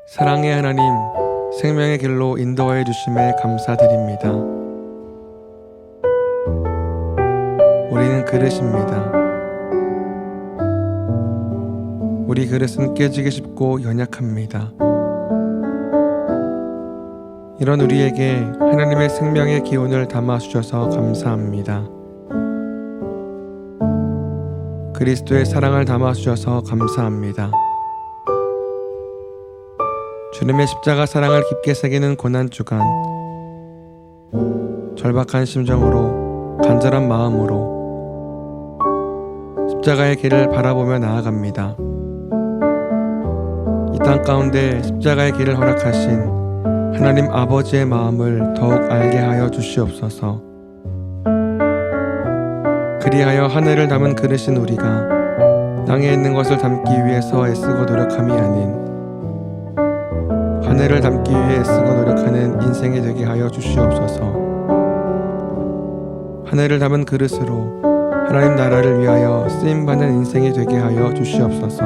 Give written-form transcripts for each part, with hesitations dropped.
사랑의 하나님, 생명의 길로 인도하여 주심에 감사드립니다. 우리는 그릇입니다. 우리 그릇은 깨지기 쉽고 연약합니다. 이런 우리에게 하나님의 생명의 기운을 담아주셔서 감사합니다. 그리스도의 사랑을 담아주셔서 감사합니다. 주님의 십자가 사랑을 깊게 새기는 고난주간, 절박한 심정으로 간절한 마음으로 십자가의 길을 바라보며 나아갑니다. 이 땅 가운데 십자가의 길을 허락하신 하나님 아버지의 마음을 더욱 알게 하여 주시옵소서. 그리하여 하늘을 담은 그릇인 우리가 땅에 있는 것을 담기 위해서 애쓰고 노력함이 아닌 하늘을 담기 위해 애쓰고 노력하는 인생이 되게 하여 주시옵소서. 하늘을 담은 그릇으로 하나님 나라를 위하여 쓰임받는 인생이 되게 하여 주시옵소서.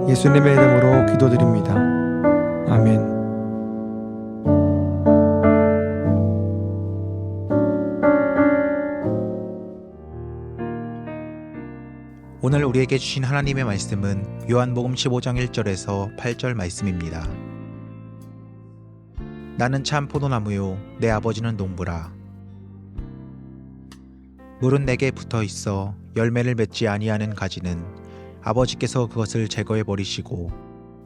예수님의 이름으로 기도드립니다. 아멘. 오늘 우리에게 주신 하나님의 말씀은 요한복음 15장 1절에서 8절 말씀입니다. 나는 참 포도나무요 내 아버지는 농부라. 물은 내게 붙어 있어 열매를 맺지 아니하는 가지는 아버지께서 그것을 제거해 버리시고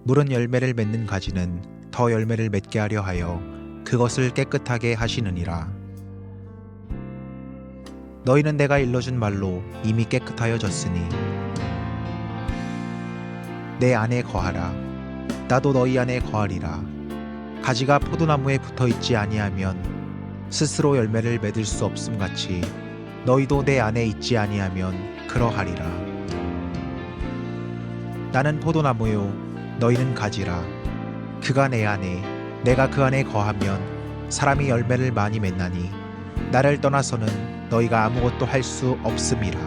물은 열매를 맺는 가지는 더 열매를 맺게 하려 하여 그것을 깨끗하게 하시느니라. 너희는 내가 일러준 말로 이미 깨끗하여졌으니 내 안에 거하라. 나도 너희 안에 거하리라. 가지가 포도나무에 붙어있지 아니하면 스스로 열매를 맺을 수 없음같이 너희도 내 안에 있지 아니하면 그러하리라. 나는 포도나무요 너희는 가지라. 그가 내 안에 내가 그 안에 거하면 사람이 열매를 많이 맺나니 나를 떠나서는 너희가 아무것도 할 수 없음이라.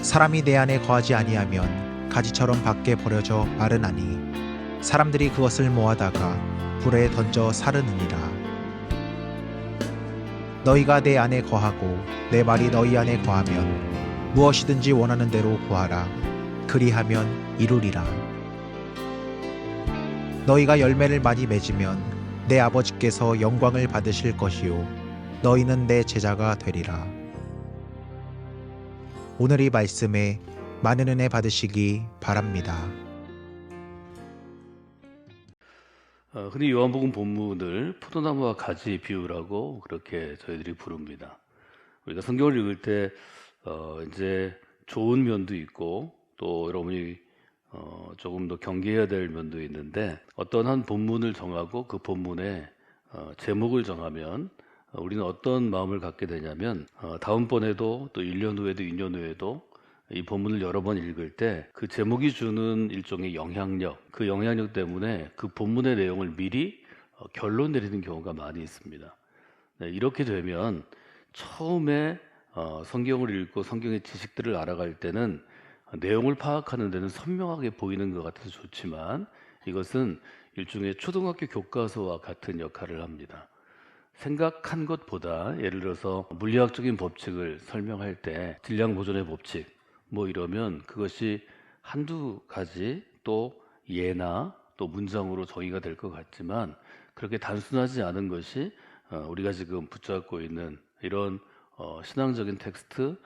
사람이 내 안에 거하지 아니하면 가지처럼 밖에 버려져 마르나니 사람들이 그것을 모아다가 불에 던져 사르느니라. 너희가 내 안에 거하고 내 말이 너희 안에 거하면 무엇이든지 원하는 대로 구하라. 그리하면 이루리라. 너희가 열매를 많이 맺으면 내 아버지께서 영광을 받으실 것이요 너희는 내 제자가 되리라. 오늘 이 말씀에 많은 은혜 받으시기 바랍니다. 흔히 요한복음 본문을 포도나무와 가지 비유라고 그렇게 저희들이 부릅니다. 우리가 성경을 읽을 때 이제 좋은 면도 있고 또 여러분이 조금 더 경계해야 될 면도 있는데 어떤 한 본문을 정하고 그 본문의 제목을 정하면 우리는 어떤 마음을 갖게 되냐면 다음번에도 또 1년 후에도 2년 후에도 이 본문을 여러 번 읽을 때 그 제목이 주는 일종의 영향력, 그 영향력 때문에 그 본문의 내용을 미리 결론 내리는 경우가 많이 있습니다. 네, 이렇게 되면 처음에 성경을 읽고 성경의 지식들을 알아갈 때는 내용을 파악하는 데는 선명하게 보이는 것 같아서 좋지만 이것은 일종의 초등학교 교과서와 같은 역할을 합니다. 생각한 것보다 예를 들어서 물리학적인 법칙을 설명할 때 질량 보존의 법칙 뭐 이러면 그것이 한두 가지 또 예나 또 문장으로 정의가 될 것 같지만 그렇게 단순하지 않은 것이 우리가 지금 붙잡고 있는 이런 신앙적인 텍스트,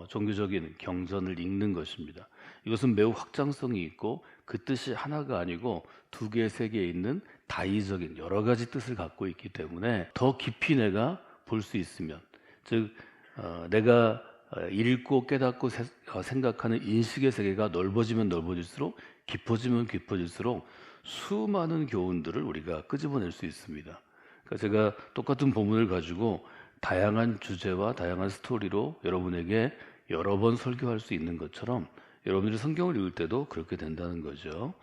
종교적인 경전을 읽는 것입니다. 이것은 매우 확장성이 있고 그 뜻이 하나가 아니고 두 개, 세 개 있는 다이적인 여러 가지 뜻을 갖고 있기 때문에 더 깊이 내가 볼 수 있으면, 즉 내가 읽고 깨닫고 생각하는 인식의 세계가 넓어지면 넓어질수록 깊어지면 깊어질수록 수많은 교훈들을 우리가 끄집어낼 수 있습니다. 그러니까 제가 똑같은 본문을 가지고 다양한 주제와 다양한 스토리로 여러분에게 여러 번 설교할 수 있는 것처럼 여러분들이 성경을 읽을 때도 그렇게 된다는 거죠.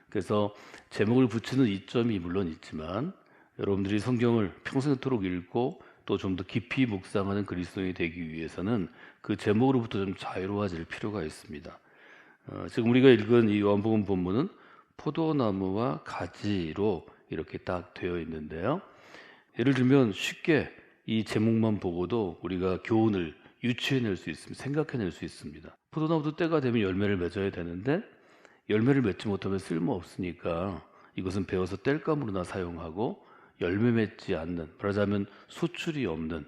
그래서 제목을 붙이는 이점이 물론 있지만 여러분들이 성경을 평생토록 읽고 또 좀 더 깊이 묵상하는 그리스도인이 되기 위해서는 그 제목으로부터 좀 자유로워질 필요가 있습니다. 지금 우리가 읽은 이 요한복음 본문은 포도나무와 가지로 이렇게 딱 되어 있는데요. 예를 들면 쉽게 이 제목만 보고도 우리가 교훈을 유추해낼 수 있습니다. 생각해낼 수 있습니다. 포도나무도 때가 되면 열매를 맺어야 되는데 열매를 맺지 못하면 쓸모없으니까 이것은 베어서 땔감으로나 사용하고 열매 맺지 않는, 말하자면 소출이 없는,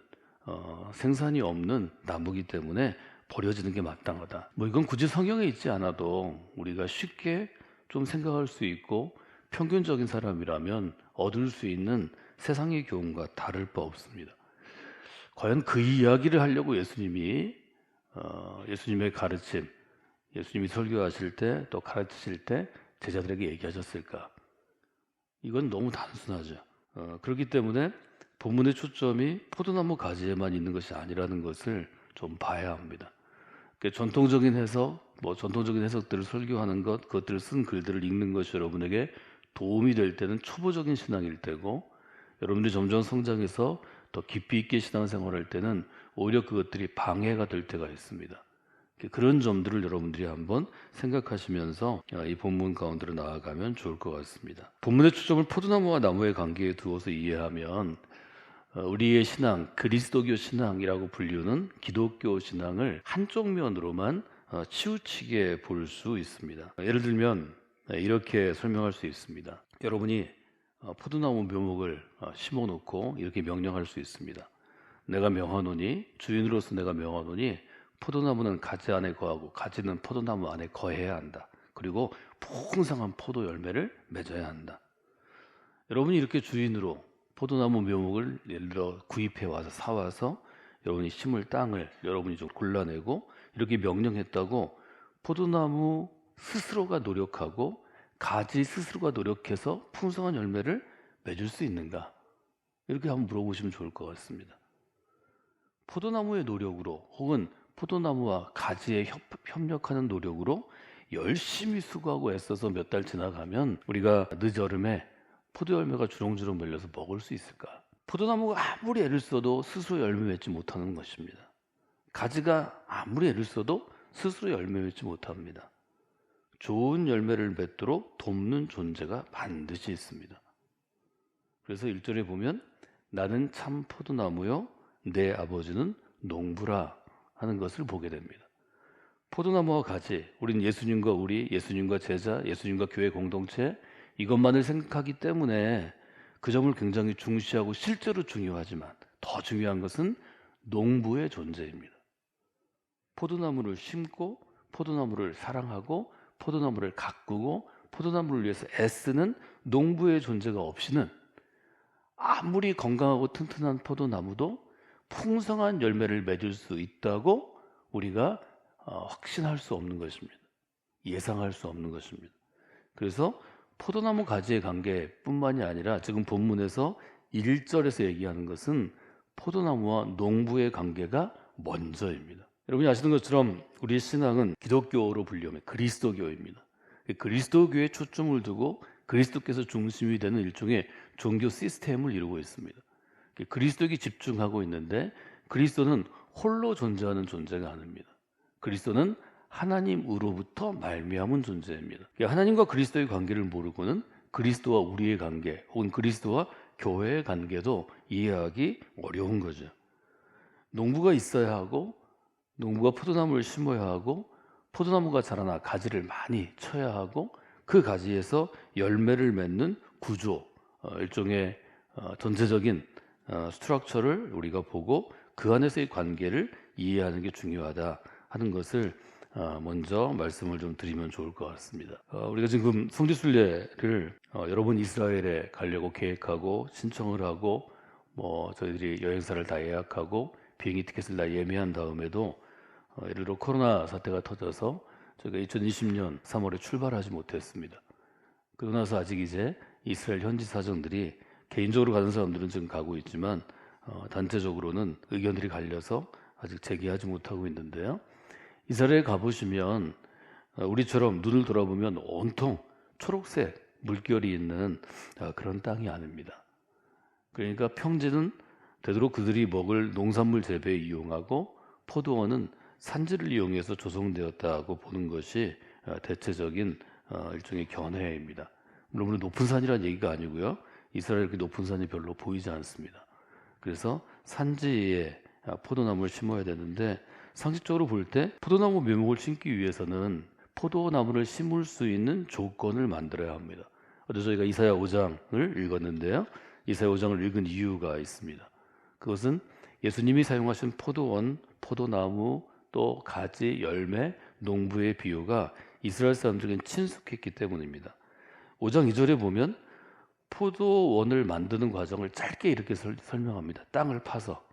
생산이 없는 나무기 때문에 버려지는 게 마땅하다. 뭐 이건 굳이 성경에 있지 않아도 우리가 쉽게 좀 생각할 수 있고 평균적인 사람이라면 얻을 수 있는 세상의 교훈과 다를 바 없습니다. 과연 그 이야기를 하려고 예수님이 예수님의 가르침, 예수님이 설교하실 때 또 가르치실 때 제자들에게 얘기하셨을까? 이건 너무 단순하죠. 그렇기 때문에 본문의 초점이 포도나무 가지에만 있는 것이 아니라는 것을 좀 봐야 합니다. 전통적인 해석, 전통적인 해석들을 설교하는 것, 그것들을 쓴 글들을 읽는 것이 여러분에게 도움이 될 때는 초보적인 신앙일 테고, 여러분들이 점점 성장해서 더 깊이 있게 신앙생활할 때는 오히려 그것들이 방해가 될 때가 있습니다. 그런 점들을 여러분들이 한번 생각하시면서 이 본문 가운데로 나아가면 좋을 것 같습니다. 본문의 초점을 포도나무와 나무의 관계에 두어서 이해하면 우리의 신앙, 그리스도교 신앙이라고 불리는 기독교 신앙을 한쪽 면으로만 치우치게 볼 수 있습니다. 예를 들면 이렇게 설명할 수 있습니다. 여러분이 포도나무 묘목을 심어놓고 이렇게 명령할 수 있습니다. 내가 명하노니, 주인으로서 내가 명하노니 포도나무는 가지 안에 거하고 가지는 포도나무 안에 거해야 한다. 그리고 풍성한 포도 열매를 맺어야 한다. 여러분이 이렇게 주인으로 포도나무 묘목을 예를 들어 구입해 와서 사와서 여러분이 심을 땅을 여러분이 좀 골라내고 이렇게 명령했다고 포도나무 스스로가 노력하고 가지 스스로가 노력해서 풍성한 열매를 맺을 수 있는가? 이렇게 한번 물어보시면 좋을 것 같습니다. 포도나무의 노력으로 혹은 포도나무와 가지에 협력하는 노력으로 열심히 수고하고 애써서 몇 달 지나가면 우리가 늦여름에 포도 열매가 주렁주렁 열려서 먹을 수 있을까? 포도나무가 아무리 애를 써도 스스로 열매 맺지 못하는 것입니다. 가지가 아무리 애를 써도 스스로 열매 맺지 못합니다. 좋은 열매를 맺도록 돕는 존재가 반드시 있습니다. 그래서 1절에 보면 나는 참 포도나무요 내 아버지는 농부라 하는 것을 보게 됩니다. 포도나무와 가지, 우린 예수님과 예수님과 제자, 예수님과 교회 공동체 이것만을 생각하기 때문에 그 점을 굉장히 중시하고 실제로 중요하지만 더 중요한 것은 농부의 존재입니다. 포도나무를 심고 포도나무를 사랑하고 포도나무를 가꾸고 포도나무를 위해서 애쓰는 농부의 존재가 없이는 아무리 건강하고 튼튼한 포도나무도 풍성한 열매를 맺을 수 있다고 우리가 확신할 수 없는 것입니다. 예상할 수 없는 것입니다. 그래서 포도나무 가지의 관계뿐만이 아니라 지금 본문에서 1절에서 얘기하는 것은 포도나무와 농부의 관계가 먼저입니다. 여러분이 아시는 것처럼 우리의 신앙은 기독교로 불리면 그리스도교입니다. 그리스도교에 초점을 두고 그리스도께서 중심이 되는 일종의 종교 시스템을 이루고 있습니다. 그리스도에게 집중하고 있는데 그리스도는 홀로 존재하는 존재가 아닙니다. 그리스도는 하나님으로부터 말미암은 존재입니다. 하나님과 그리스도의 관계를 모르고는 그리스도와 우리의 관계 혹은 그리스도와 교회의 관계도 이해하기 어려운 거죠. 농부가 있어야 하고 농부가 포도나무를 심어야 하고 포도나무가 자라나 가지를 많이 쳐야 하고 그 가지에서 열매를 맺는 구조, 일종의 전체적인 스트럭처를 우리가 보고 그 안에서의 관계를 이해하는 게 중요하다 하는 것을 먼저 말씀을 좀 드리면 좋을 것 같습니다. 우리가 지금 성지순례를 여러 번 이스라엘에 가려고 계획하고 신청을 하고 저희들이 여행사를 다 예약하고 비행기 티켓을 다 예매한 다음에도 예를 들어 코로나 사태가 터져서 저희가 2020년 3월에 출발하지 못했습니다. 그러고 나서 아직 이제 이스라엘 현지 사정들이 개인적으로 가는 사람들은 지금 가고 있지만 단체적으로는 의견들이 갈려서 아직 재개하지 못하고 있는데요. 이스라엘에 가보시면 우리처럼 눈을 돌아보면 온통 초록색 물결이 있는 그런 땅이 아닙니다. 그러니까 평지는 되도록 그들이 먹을 농산물 재배에 이용하고 포도원은 산지를 이용해서 조성되었다고 보는 것이 대체적인 일종의 견해입니다. 물론 높은 산이라는 얘기가 아니고요. 이스라엘 그렇게 높은 산이 별로 보이지 않습니다. 그래서 산지에 포도나무를 심어야 되는데 상식적으로 볼 때 포도나무 묘목을 심기 위해서는 포도나무를 심을 수 있는 조건을 만들어야 합니다. 어제 저희가 이사야 5장을 읽었는데요. 이사야 5장을 읽은 이유가 있습니다. 그것은 예수님이 사용하신 포도원, 포도나무, 또 가지, 열매, 농부의 비유가 이스라엘 사람들에겐 친숙했기 때문입니다. 5장 2절에 보면 포도원을 만드는 과정을 짧게 이렇게 설명합니다. 땅을 파서.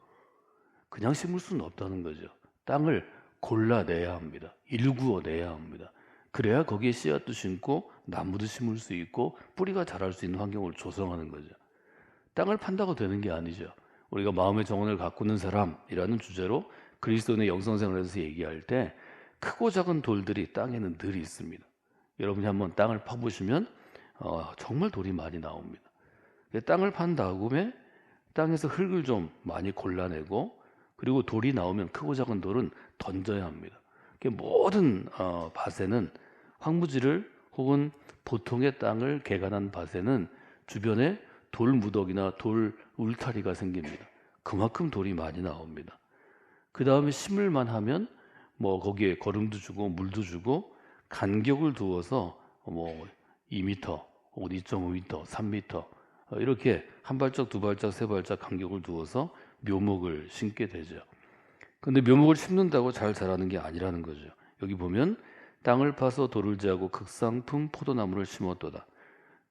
그냥 심을 수는 없다는 거죠. 땅을 골라내야 합니다. 일구어내야 합니다. 그래야 거기에 씨앗도 심고 나무도 심을 수 있고 뿌리가 자랄 수 있는 환경을 조성하는 거죠. 땅을 판다고 되는 게 아니죠. 우리가 마음의 정원을 가꾸는 사람이라는 주제로 그리스도인의 영성생활에서 얘기할 때 크고 작은 돌들이 땅에는 늘 있습니다. 여러분이 한번 땅을 파보시면 정말 돌이 많이 나옵니다. 땅을 판 다음에 땅에서 흙을 좀 많이 골라내고 그리고 돌이 나오면 크고 작은 돌은 던져야 합니다. 모든 밭에는 황무지를 혹은 보통의 땅을 개간한 밭에는 주변에 돌 무더기나 돌 울타리가 생깁니다. 그만큼 돌이 많이 나옵니다. 그 다음에 심을만 하면 거기에 거름도 주고 물도 주고 간격을 두어서 2m 혹은 2.5m, 3m 이렇게 한 발짝, 두 발짝, 세 발짝 간격을 두어서 묘목을 심게 되죠. 근데 묘목을 심는다고 잘 자라는 게 아니라는 거죠. 여기 보면 땅을 파서 돌을 제하고 극상품 포도나무를 심었도다.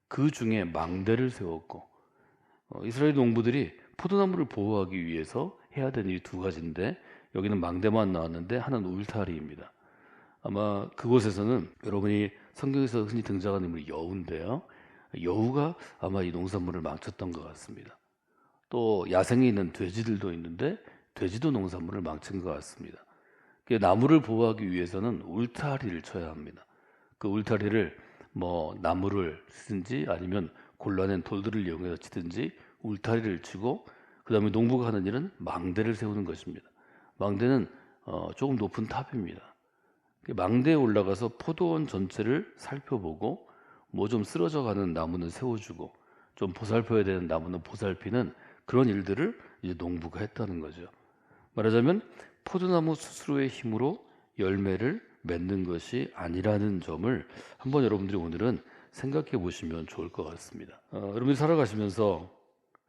그 중에 망대를 세웠고 이스라엘 농부들이 포도나무를 보호하기 위해서 해야 되는 이 두 가지인데 여기는 망대만 나왔는데 하나는 울타리입니다. 아마 그곳에서는 여러분이 성경에서 흔히 등장하는 인물이 여우인데요. 여우가 아마 이 농산물을 망쳤던 것 같습니다. 또 야생에 있는 돼지들도 있는데 돼지도 농산물을 망친 것 같습니다. 나무를 보호하기 위해서는 울타리를 쳐야 합니다. 그 울타리를 나무를 치든지 아니면 골라낸 돌들을 이용해서 치든지 울타리를 치고 그 다음에 농부가 하는 일은 망대를 세우는 것입니다. 망대는 조금 높은 탑입니다. 망대에 올라가서 포도원 전체를 살펴보고 좀 쓰러져가는 나무는 세워주고 좀 보살펴야 되는 나무는 보살피는 그런 일들을 이제 농부가 했다는 거죠. 말하자면 포도나무 스스로의 힘으로 열매를 맺는 것이 아니라는 점을 한번 여러분들이 오늘은 생각해 보시면 좋을 것 같습니다. 여러분이 살아가시면서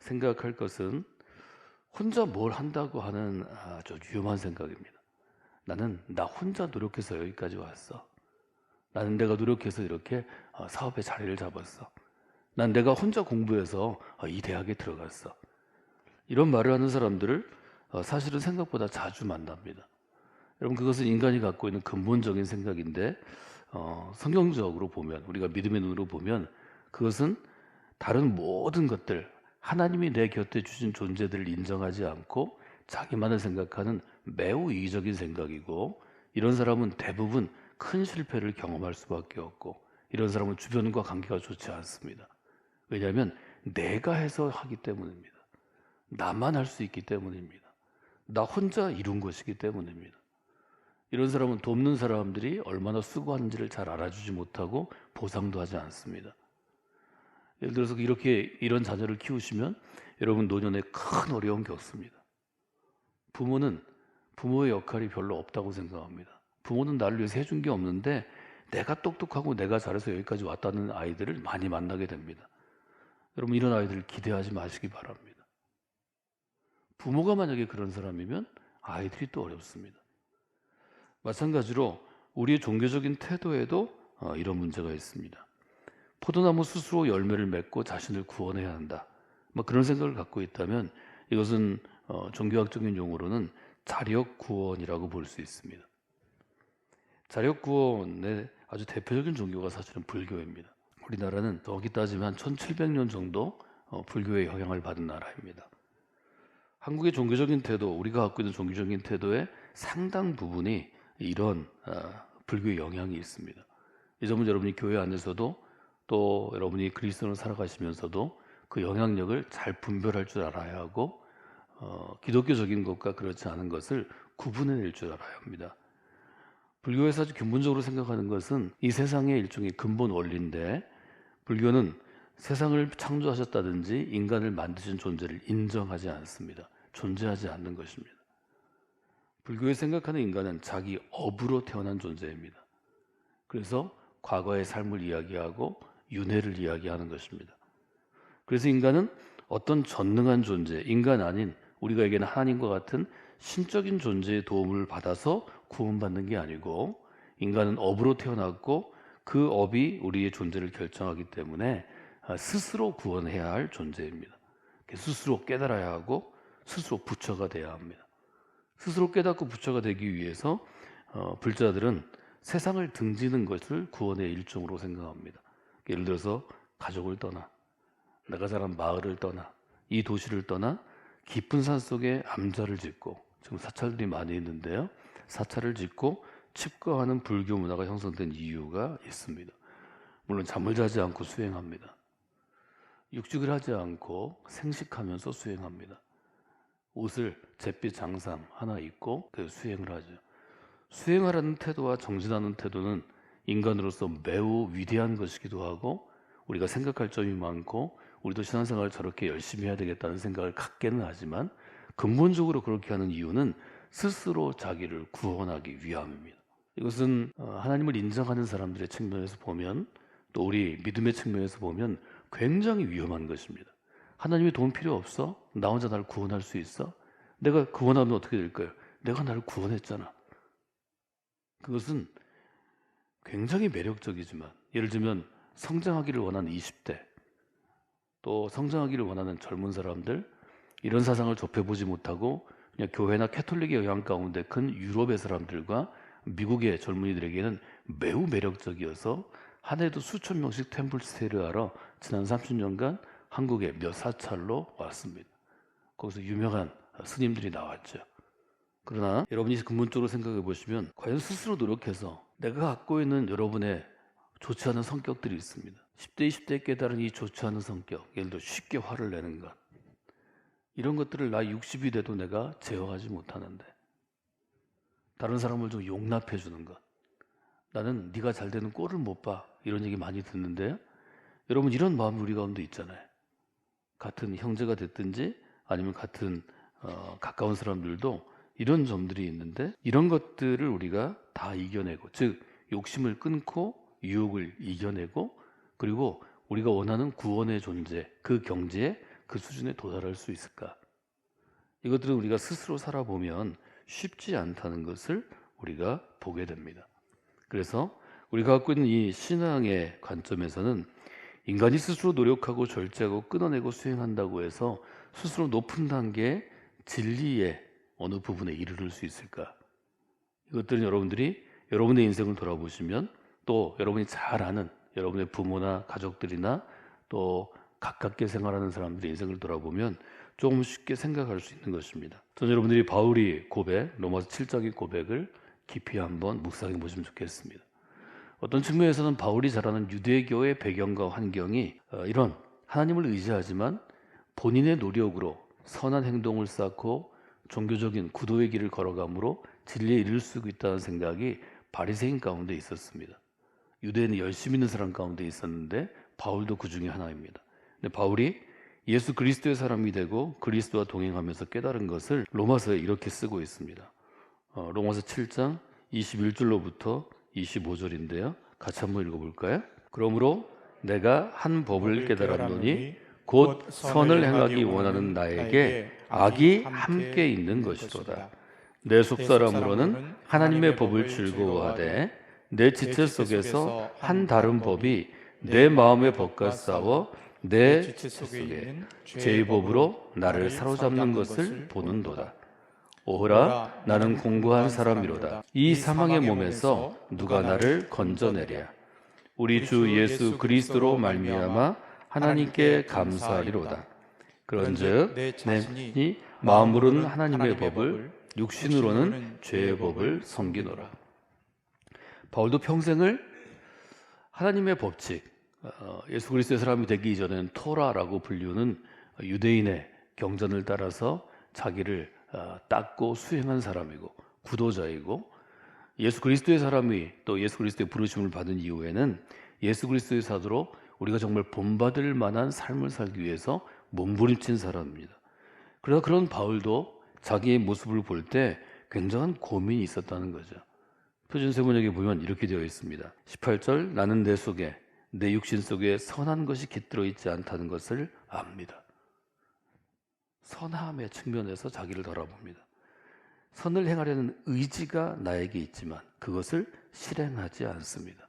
생각할 것은 혼자 뭘 한다고 하는 아주 위험한 생각입니다. 나는 나 혼자 노력해서 여기까지 왔어. 나는 내가 노력해서 이렇게 사업의 자리를 잡았어. 난 내가 혼자 공부해서 이 대학에 들어갔어. 이런 말을 하는 사람들을 사실은 생각보다 자주 만납니다. 여러분 그것은 인간이 갖고 있는 근본적인 생각인데 성경적으로 보면 우리가 믿음의 눈으로 보면 그것은 다른 모든 것들 하나님이 내 곁에 주신 존재들을 인정하지 않고 자기만을 생각하는 매우 이기적인 생각이고 이런 사람은 대부분 큰 실패를 경험할 수밖에 없고 이런 사람은 주변과 관계가 좋지 않습니다. 왜냐하면 내가 해서 하기 때문입니다. 나만 할 수 있기 때문입니다. 나 혼자 이룬 것이기 때문입니다. 이런 사람은 돕는 사람들이 얼마나 수고하는지를 잘 알아주지 못하고 보상도 하지 않습니다. 예를 들어서 이런 자녀를 키우시면 여러분 노년에 큰 어려움 겪습니다. 부모는 부모의 역할이 별로 없다고 생각합니다. 부모는 나를 위해서 해준 게 없는데 내가 똑똑하고 내가 잘해서 여기까지 왔다는 아이들을 많이 만나게 됩니다. 여러분 이런 아이들을 기대하지 마시기 바랍니다. 부모가 만약에 그런 사람이면 아이들이 또 어렵습니다. 마찬가지로 우리의 종교적인 태도에도 이런 문제가 있습니다. 포도나무 스스로 열매를 맺고 자신을 구원해야 한다. 그런 생각을 갖고 있다면 이것은 종교학적인 용어로는 자력구원이라고 볼 수 있습니다. 자력구원의 아주 대표적인 종교가 사실은 불교입니다. 우리나라는 정확히 따지면 1700년 정도 불교의 영향을 받은 나라입니다. 한국의 종교적인 태도, 우리가 갖고 있는 종교적인 태도의 상당 부분이 이런 불교의 영향이 있습니다. 이 점은 여러분이 교회 안에서도 또 여러분이 그리스도로 살아가시면서도 그 영향력을 잘 분별할 줄 알아야 하고 기독교적인 것과 그렇지 않은 것을 구분해낼 줄 알아야 합니다. 불교에서 아주 근본적으로 생각하는 것은 이 세상의 일종의 근본 원리인데, 불교는 세상을 창조하셨다든지 인간을 만드신 존재를 인정하지 않습니다. 존재하지 않는 것입니다. 불교에 생각하는 인간은 자기 업으로 태어난 존재입니다. 그래서 과거의 삶을 이야기하고 윤회를 이야기하는 것입니다. 그래서 인간은 어떤 전능한 존재, 인간 아닌 우리가 얘기하는 하나님과 같은 신적인 존재의 도움을 받아서 구원받는 게 아니고, 인간은 업으로 태어났고 그 업이 우리의 존재를 결정하기 때문에 스스로 구원해야 할 존재입니다. 스스로 깨달아야 하고 스스로 부처가 돼야 합니다. 스스로 깨닫고 부처가 되기 위해서 불자들은 세상을 등지는 것을 구원의 일종으로 생각합니다. 예를 들어서 가족을 떠나, 내가 자란 마을을 떠나, 이 도시를 떠나 깊은 산 속에 암자를 짓고, 지금 사찰들이 많이 있는데요, 사찰을 짓고 칩거하는 불교 문화가 형성된 이유가 있습니다. 물론 잠을 자지 않고 수행합니다. 육직을 하지 않고 생식하면서 수행합니다. 옷을 잿빛 장삼 하나 입고 그 수행을 하죠. 수행하라는 태도와 정진하는 태도는 인간으로서 매우 위대한 것이기도 하고, 우리가 생각할 점이 많고 우리도 신앙생활을 저렇게 열심히 해야 되겠다는 생각을 갖게는 하지만, 근본적으로 그렇게 하는 이유는 스스로 자기를 구원하기 위함입니다. 이것은 하나님을 인정하는 사람들의 측면에서 보면, 또 우리 믿음의 측면에서 보면 굉장히 위험한 것입니다. 하나님의 도움 필요 없어? 나 혼자 나를 구원할 수 있어? 내가 구원하면 어떻게 될까요? 내가 나를 구원했잖아. 그것은 굉장히 매력적이지만, 예를 들면 성장하기를 원하는 20대, 또 성장하기를 원하는 젊은 사람들, 이런 사상을 접해보지 못하고 그냥 교회나 캐톨릭의 영향 가운데 큰 유럽의 사람들과 미국의 젊은이들에게는 매우 매력적이어서 한 해도 수천 명씩 템플 스테이를 하러 지난 30년간 한국에 몇 사찰로 왔습니다. 거기서 유명한 스님들이 나왔죠. 그러나 여러분이 근본적으로 생각해 보시면, 과연 스스로 노력해서 내가 갖고 있는 여러분의 좋지 않은 성격들이 있습니다. 10대, 20대에 깨달은 이 좋지 않은 성격, 예를 들어 쉽게 화를 내는 것, 이런 것들을 나 60이 돼도 내가 제어하지 못하는데, 다른 사람을 좀 용납해 주는 것, 나는 네가 잘 되는 꼴을 못 봐, 이런 얘기 많이 듣는데요, 여러분 이런 마음이 우리 가운데 있잖아요. 같은 형제가 됐든지 아니면 같은 가까운 사람들도 이런 점들이 있는데, 이런 것들을 우리가 다 이겨내고, 즉 욕심을 끊고 유혹을 이겨내고, 그리고 우리가 원하는 구원의 존재, 그 경지에, 그 수준에 도달할 수 있을까? 이것들은 우리가 스스로 살아보면 쉽지 않다는 것을 우리가 보게 됩니다. 그래서 우리가 갖고 있는 이 신앙의 관점에서는, 인간이 스스로 노력하고 절제하고 끊어내고 수행한다고 해서 스스로 높은 단계의 진리의 어느 부분에 이르를 수 있을까? 이것들은 여러분들이 여러분의 인생을 돌아보시면, 또 여러분이 잘 아는 여러분의 부모나 가족들이나 또 가깝게 생활하는 사람들의 인생을 돌아보면 조금 쉽게 생각할 수 있는 것입니다. 저는 여러분들이 바울이 고백, 로마서 7장의 고백을 깊이 한번 묵상해 보시면 좋겠습니다. 어떤 측면에서는 바울이 자라는 유대교의 배경과 환경이 이런 하나님을 의지하지만 본인의 노력으로 선한 행동을 쌓고 종교적인 구도의 길을 걸어감으로 진리에 이를 수 있다는 생각이 바리새인 가운데 있었습니다. 유대인이 열심히 있는 사람 가운데 있었는데 바울도 그 중에 하나입니다. 근데 바울이 예수 그리스도의 사람이 되고 그리스도와 동행하면서 깨달은 것을 로마서에 이렇게 쓰고 있습니다. 로마서 7장 21절로부터 25절인데요. 같이 한번 읽어볼까요? 그러므로 내가 한 법을 깨달았노니 곧 선을 행하기 원하는 나에게 악이 함께 있는 것이로다. 내 속사람으로는 하나님의 법을 즐거워하되 내 지체 속에서 한 다른 법이 내 마음의 법과 싸워 내 지체 속에 죄의 법으로 나를 사로잡는 것을 보는도다. 오호라, 나는 공고한 사람이로다. 이 사망의 몸에서 누가 나를 건져내랴. 우리 주 예수 그리스도로 말미암아 하나님께 감사하리로다. 그런즉 내 자신이 마음으로는 하나님의 법을, 육신으로는 죄의 법을 섬기노라. 바울도 평생을 하나님의 법칙, 예수 그리스도의 사람이 되기 이전에는 토라라고 불리우는 유대인의 경전을 따라서 자기를 닦고 수행한 사람이고 구도자이고, 예수 그리스도의 사람이 또 예수 그리스도의 부르심을 받은 이후에는 예수 그리스도의 사도로 우리가 정말 본받을 만한 삶을 살기 위해서 몸부림친 사람입니다. 그러나 그런 바울도 자기의 모습을 볼 때 굉장한 고민이 있었다는 거죠. 표준세번역에 보면 이렇게 되어 있습니다. 18절, 나는 내 속에 내 육신 속에 선한 것이 깃들어 있지 않다는 것을 압니다. 선함의 측면에서 자기를 돌아봅니다. 선을 행하려는 의지가 나에게 있지만 그것을 실행하지 않습니다.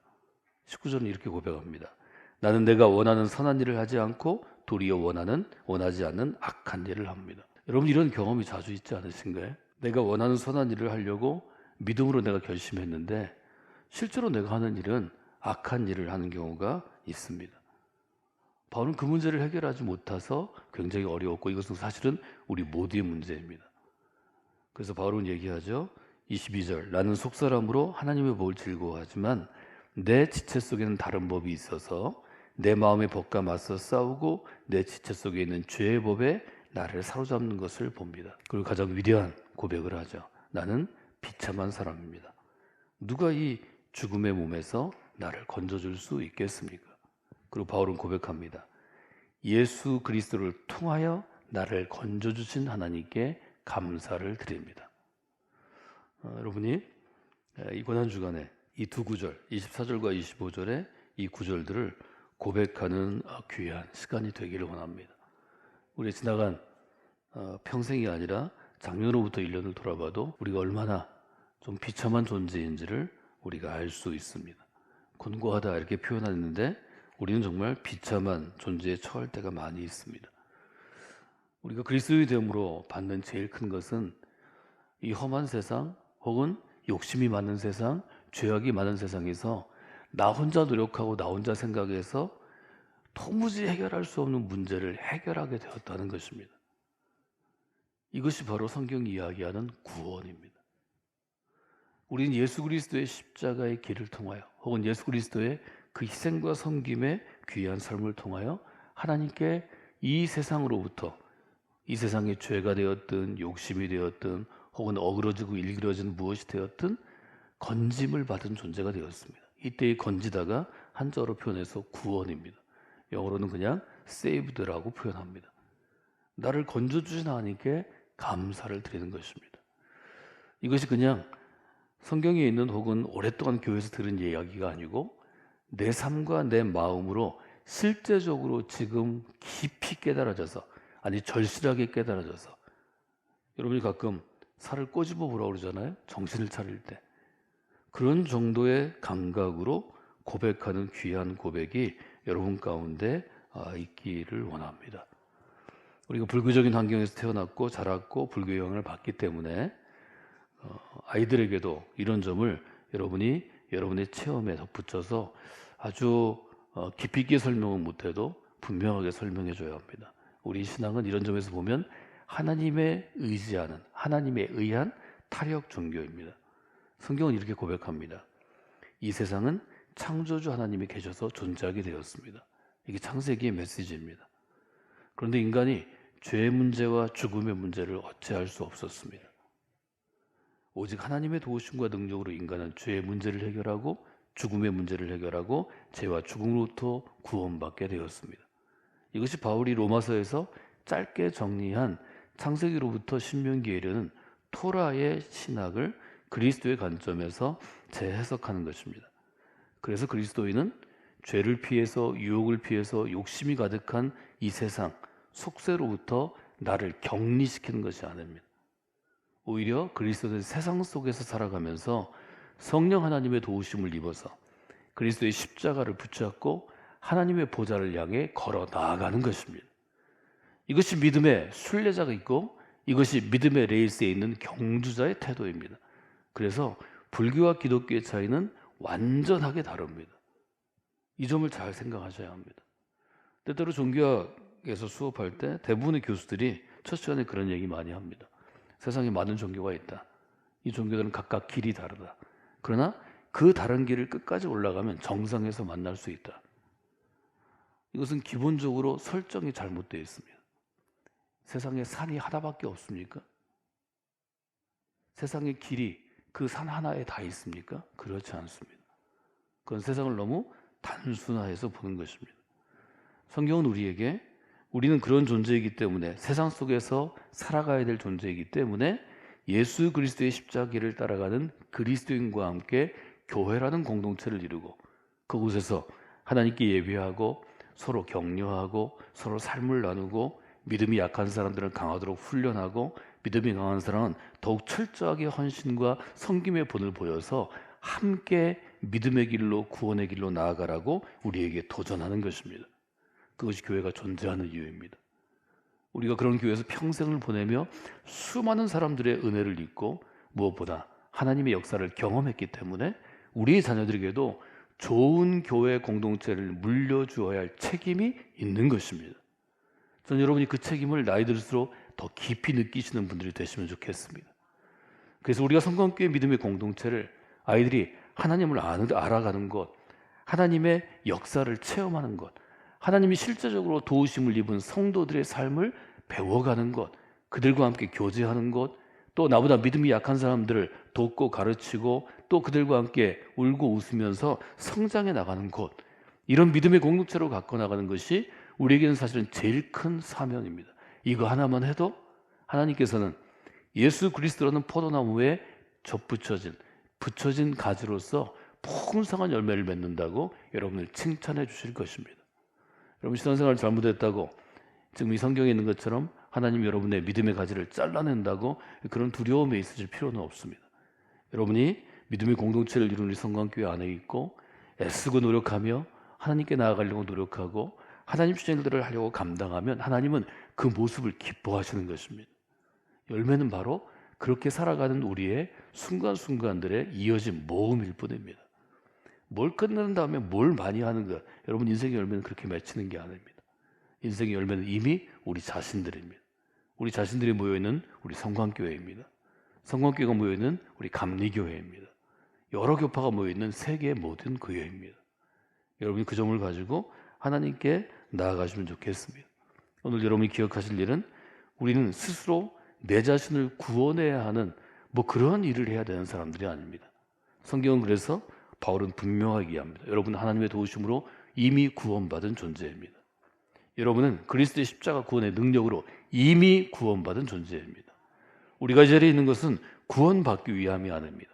19절은 이렇게 고백합니다. 나는 내가 원하는 선한 일을 하지 않고 도리어 원하지 않는 악한 일을 합니다. 여러분 이런 경험이 자주 있지 않으신가요? 내가 원하는 선한 일을 하려고 믿음으로 내가 결심했는데 실제로 내가 하는 일은 악한 일을 하는 경우가 있습니다. 바울은 그 문제를 해결하지 못해서 굉장히 어려웠고 이것은 사실은 우리 모두의 문제입니다. 그래서 바울은 얘기하죠. 22절, 나는 속사람으로 하나님의 법을 즐거워하지만 내 지체 속에는 다른 법이 있어서 내 마음의 법과 맞서 싸우고 내 지체 속에 있는 죄의 법에 나를 사로잡는 것을 봅니다. 그리고 가장 위대한 고백을 하죠. 나는 비참한 사람입니다. 누가 이 죽음의 몸에서 나를 건져줄 수 있겠습니까? 그리고 바울은 고백합니다. 예수 그리스도를 통하여 나를 건져주신 하나님께 감사를 드립니다. 여러분이 이 고난주간에 이 두 구절 24절과 25절의 이 구절들을 고백하는 귀한 시간이 되기를 원합니다. 우리 지나간 평생이 아니라 작년으로부터 1년을 돌아봐도 우리가 얼마나 좀 비참한 존재인지를 우리가 알 수 있습니다. 곤고하다 이렇게 표현하는데 우리는 정말 비참한 존재에 처할 때가 많이 있습니다. 우리가 그리스도의 됨으로 받는 제일 큰 것은 이 험한 세상 혹은 욕심이 많은 세상, 죄악이 많은 세상에서 나 혼자 노력하고 나 혼자 생각해서 도무지 해결할 수 없는 문제를 해결하게 되었다는 것입니다. 이것이 바로 성경이 이야기하는 구원입니다. 우리는 예수 그리스도의 십자가의 길을 통하여 혹은 예수 그리스도의 그 희생과 섬김의 귀한 삶을 통하여 하나님께 이 세상으로부터 이 세상의 죄가 되었든 욕심이 되었든 혹은 어그러지고 일그러진 무엇이 되었든 건짐을 받은 존재가 되었습니다. 이때의 건지다가 한자어로 표현해서 구원입니다. 영어로는 그냥 saved라고 표현합니다. 나를 건져주신 하나님께 감사를 드리는 것입니다. 이것이 그냥 성경에 있는 혹은 오랫동안 교회에서 들은 이야기가 아니고 내 삶과 내 마음으로 실제적으로 지금 깊이 깨달아져서 아니 절실하게 깨달아져서 여러분이 가끔 살을 꼬집어 보라고 그러잖아요. 정신을 차릴 때. 그런 정도의 감각으로 고백하는 귀한 고백이 여러분 가운데 있기를 원합니다. 우리가 불교적인 환경에서 태어났고 자랐고 불교의 영향을 받기 때문에 아이들에게도 이런 점을 여러분이 여러분의 체험에 덧붙여서 아주 깊이 있게 설명은 못해도 분명하게 설명해 줘야 합니다. 우리 신앙은 이런 점에서 보면 하나님에 의지하는 하나님에 의한 타력 종교입니다. 성경은 이렇게 고백합니다. 이 세상은 창조주 하나님이 계셔서 존재하게 되었습니다. 이게 창세기의 메시지입니다. 그런데 인간이 죄의 문제와 죽음의 문제를 어찌할 수 없었습니다. 오직 하나님의 도우심과 능력으로 인간은 죄의 문제를 해결하고 죽음의 문제를 해결하고 죄와 죽음으로부터 구원받게 되었습니다. 이것이 바울이 로마서에서 짧게 정리한 창세기로부터 신명기에 이르는 토라의 신학을 그리스도의 관점에서 재해석하는 것입니다. 그래서 그리스도인은 죄를 피해서 유혹을 피해서 욕심이 가득한 이 세상 속세로부터 나를 격리시키는 것이 아닙니다. 오히려 그리스도는 세상 속에서 살아가면서 성령 하나님의 도우심을 입어서 그리스도의 십자가를 붙잡고 하나님의 보좌를 향해 걸어 나아가는 것입니다. 이것이 믿음의 순례자가 있고 이것이 믿음의 레이스에 있는 경주자의 태도입니다. 그래서 불교와 기독교의 차이는 완전하게 다릅니다. 이 점을 잘 생각하셔야 합니다. 때때로 종교학에서 수업할 때 대부분의 교수들이 첫 시간에 그런 얘기 많이 합니다. 세상에 많은 종교가 있다. 이 종교들은 각각 길이 다르다. 그러나 그 다른 길을 끝까지 올라가면 정상에서 만날 수 있다. 이것은 기본적으로 설정이 잘못되어 있습니다. 세상에 산이 하나밖에 없습니까? 세상의 길이 그 산 하나에 다 있습니까? 그렇지 않습니다. 그건 세상을 너무 단순화해서 보는 것입니다. 성경은 우리에게 우리는 그런 존재이기 때문에 세상 속에서 살아가야 될 존재이기 때문에 예수 그리스도의 십자가를 따라가는 그리스도인과 함께 교회라는 공동체를 이루고 그곳에서 하나님께 예배하고 서로 격려하고 서로 삶을 나누고 믿음이 약한 사람들은 강하도록 훈련하고 믿음이 강한 사람은 더욱 철저하게 헌신과 섬김의 본을 보여서 함께 믿음의 길로 구원의 길로 나아가라고 우리에게 도전하는 것입니다. 그것이 교회가 존재하는 이유입니다. 우리가 그런 교회에서 평생을 보내며 수많은 사람들의 은혜를 입고 무엇보다 하나님의 역사를 경험했기 때문에 우리 자녀들에게도 좋은 교회 공동체를 물려주어야 할 책임이 있는 것입니다. 저는 여러분이 그 책임을 나이 들수록 더 깊이 느끼시는 분들이 되시면 좋겠습니다. 그래서 우리가 성광교회 믿음의 공동체를 아이들이 하나님을 알아가는 것, 하나님의 역사를 체험하는 것, 하나님이 실제적으로 도우심을 입은 성도들의 삶을 배워가는 것, 그들과 함께 교제하는 것, 또 나보다 믿음이 약한 사람들을 돕고 가르치고 또 그들과 함께 울고 웃으면서 성장해 나가는 것, 이런 믿음의 공동체로 갖고 나가는 것이 우리에게는 사실은 제일 큰 사명입니다. 이거 하나만 해도 하나님께서는 예수 그리스도라는 포도나무에 붙여진 가지로서 풍성한 열매를 맺는다고 여러분을 칭찬해 주실 것입니다. 여러분 신앙생활 잘못했다고 지금 이 성경에 있는 것처럼 하나님 여러분의 믿음의 가지를 잘라낸다고 그런 두려움에 있으실 필요는 없습니다. 여러분이 믿음의 공동체를 이루는 우리 성광교회 안에 있고 애쓰고 노력하며 하나님께 나아가려고 노력하고 하나님 주시는 일들을 하려고 감당하면 하나님은 그 모습을 기뻐하시는 것입니다. 열매는 바로 그렇게 살아가는 우리의 순간순간들의 이어진 모험일 뿐입니다. 뭘 끝낸 다음에 뭘 많이 하는 것, 여러분 인생의 열매는 그렇게 맺히는 게 아닙니다. 인생의 열매는 이미 우리 자신들입니다. 우리 자신들이 모여있는 우리 성광교회입니다. 성광교회가 모여있는 우리 감리교회입니다. 여러 교파가 모여있는 세계의 모든 교회입니다. 여러분이 그 점을 가지고 하나님께 나아가시면 좋겠습니다. 오늘 여러분이 기억하실 일은 우리는 스스로 내 자신을 구원해야 하는 그런 일을 해야 되는 사람들이 아닙니다. 성경은 그래서 바울은 분명하게 이야기합니다. 여러분은 하나님의 도우심으로 이미 구원받은 존재입니다. 여러분은 그리스도의 십자가 구원의 능력으로 이미 구원받은 존재입니다. 우리가 이 자리에 있는 것은 구원받기 위함이 아닙니다.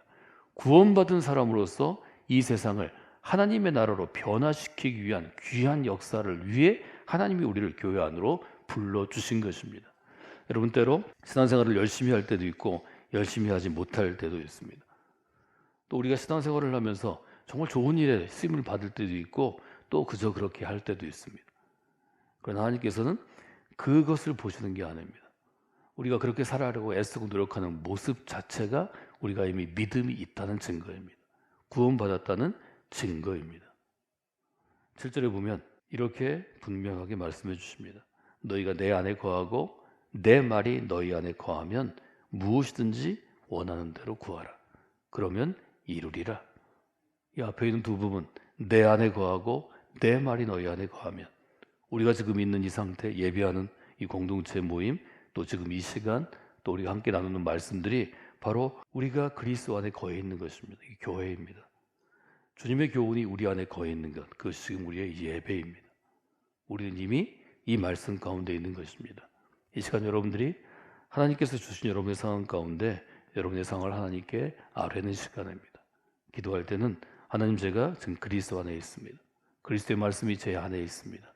구원받은 사람으로서 이 세상을 하나님의 나라로 변화시키기 위한 귀한 역사를 위해 하나님이 우리를 교회 안으로 불러주신 것입니다. 여러분 때로 신앙생활을 열심히 할 때도 있고 열심히 하지 못할 때도 있습니다. 또 우리가 신앙생활을 하면서 정말 좋은 일에 쓰임을 받을 때도 있고 또 그저 그렇게 할 때도 있습니다. 그러나 하나님께서는 그것을 보시는 게 아닙니다. 우리가 그렇게 살아가려고 애쓰고 노력하는 모습 자체가 우리가 이미 믿음이 있다는 증거입니다. 구원받았다는 증거입니다. 7절에 보면 이렇게 분명하게 말씀해 주십니다. 너희가 내 안에 거하고 내 말이 너희 안에 거하면 무엇이든지 원하는 대로 구하라. 그러면 이루리라. 이 앞에 있는 두 부분, 내 안에 거하고 내 말이 너희 안에 거하면, 우리가 지금 있는 이 상태, 예배하는 이 공동체 모임, 또 지금 이 시간, 또 우리가 함께 나누는 말씀들이 바로 우리가 그리스도 안에 거해 있는 것입니다. 이 교회입니다. 주님의 교훈이 우리 안에 거해 있는 것, 그것이 지금 우리의 예배입니다. 우리는 이미 이 말씀 가운데 있는 것입니다. 이 시간 여러분들이 하나님께서 주신 여러분의 상황 가운데 여러분의 상황을 하나님께 아뢰는 시간입니다. 기도할 때는 하나님, 제가 지금 그리스도 안에 있습니다. 그리스도의 말씀이 제 안에 있습니다.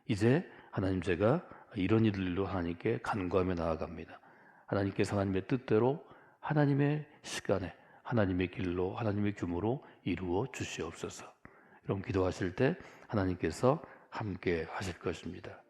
이제 하나님, 제가 이런 일들로 하나님께 간구하며 나아갑니다. 하나님께서 하나님의 뜻대로 하나님의 시간에 하나님의 길로 하나님의 규모로 이루어 주시옵소서. 여러분 기도하실 때 하나님께서 함께 하실 것입니다.